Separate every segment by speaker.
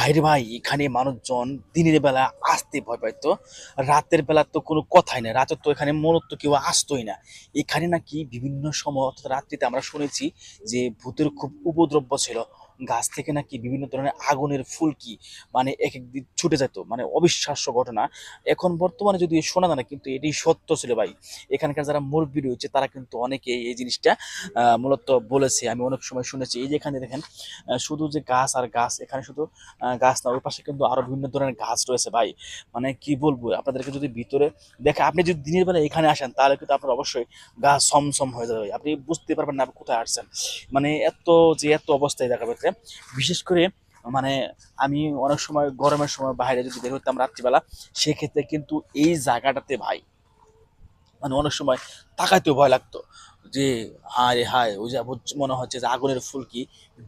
Speaker 1: ভাইরে ভাই, এখানে মানুষজন দিনের বেলা আসতে ভয় পাইতো। রাতের বেলা তো কোনো কথাই নাই। রাতে তো এখানে মূলত কেউ আসতোই না। এখানে নাকি বিভিন্ন সময় অর্থাৎ রাত্রিতে আমরা শুনেছি যে ভূতের খুব উপদ্রব ছিল। গাছ থেকে নাকি বিভিন্ন ধরনের আগুনের ফুলকি মানে একেক দিন ছুটে যেত। মানে অবিশ্বাস্য ঘটনা। এখন বর্তমানে যদিও শোনা যায় না কিন্তু এটি সত্য ছিল ভাই। এখানকার যারা মুরব্বি রয়েছে তারা কিন্তু অনেকেই এই জিনিসটা মূলত বলেছে। আমি অনেক সময় শুনেছি। এই যে এখানে দেখেন শুধু যে গাছ আর গাছ, এখানে শুধু গাছ না, ওই পাশে কিন্তু আরো বিভিন্ন ধরনের গাছ রয়েছে ভাই। মানে কি বলবো আপনাদেরকে, যদি ভিতরে দেখে আপনি যদি দিনের বেলা এখানে আসেন তাহলে কিন্তু আপনার অবশ্যই গা ছমছম হয়ে যাবে, আপনি বুঝতে পারবেন না আপনি কোথায় আসছেন। মানে এত অবস্থায় দেখা যাচ্ছে। বিশেষ করে মানে আমি অনেক সময় গরমের সময় বাইরে যদি বের হতাম রাত্রিবেলা, সেক্ষেত্রে কিন্তু এই জায়গাটাতে ভাই মানে অনেক সময় তাকাইতেও ভয় লাগতো যে হায় রে হায়, ওই যে মনে হচ্ছে যে আগুনের ফুলকি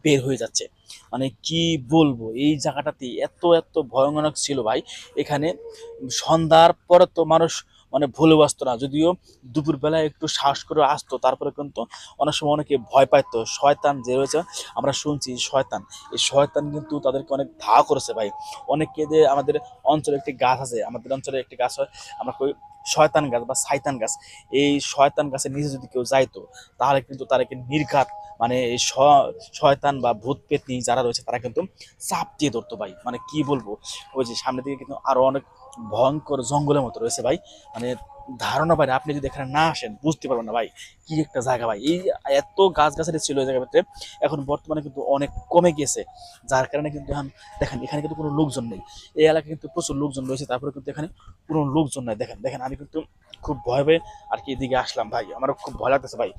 Speaker 1: বের হয়ে যাচ্ছে। মানে কি বলবো, এই জায়গাটাতে এত ভয়ানক ছিল ভাই। এখানে সন্ধ্যার পরে তো মানুষ মানে ভুলেও আসতো না, যদিও দুপুরবেলায় একটু সাহস করে আসতো, তারপরে কিন্তু অনেক সময় অনেকে ভয় পাইতো। শয়তান যে রয়েছে, আমরা শুনছি শয়তান, এই শয়তান কিন্তু তাদেরকে অনেক ধাওয়া করেছে ভাই। অনেকে যে আমাদের অঞ্চলে একটি গাছ আছে, আমাদের অঞ্চলে একটি গাছ হয়, আমরা কই শয়তান গাছ বা শয়তান গাছ। এই শয়তান গাছের নিচে যদি কেউ যাইতো তাহলে কিন্তু তাদেরকে নির্ঘাত মানে এই শয়তান বা ভূত পেতনি যারা রয়েছে তারা কিন্তু চাপ দিয়ে ধরতো ভাই। মানে কি বলবো, ওই যে সামনের দিকে কিন্তু আরো অনেক ভয়ঙ্কর জঙ্গলের মতো রয়েছে ভাই। মানে ধারণা বাইরে, আপনি যদি এখানে না আসেন বুঝতে পারবেন না ভাই কি একটা জায়গা ভাই। এই এত গাছগাছালি ছিল এই জায়গাতে, এখন বর্তমানে কিন্তু অনেক কমে গিয়েছে। যার কারণে কিন্তু এখন দেখেন এখানে কিন্তু কোনো লোকজন নেই। এই এলাকায় কিন্তু প্রচুর লোকজন রয়েছে, তারপরে কিন্তু এখানে কোনো লোকজন নাই। দেখেন দেখেন আমি কিন্তু খুব ভয় পেয়ে আর কি এদিকে আসলাম ভাই, আমারও খুব ভয় লাগতেছে ভাই।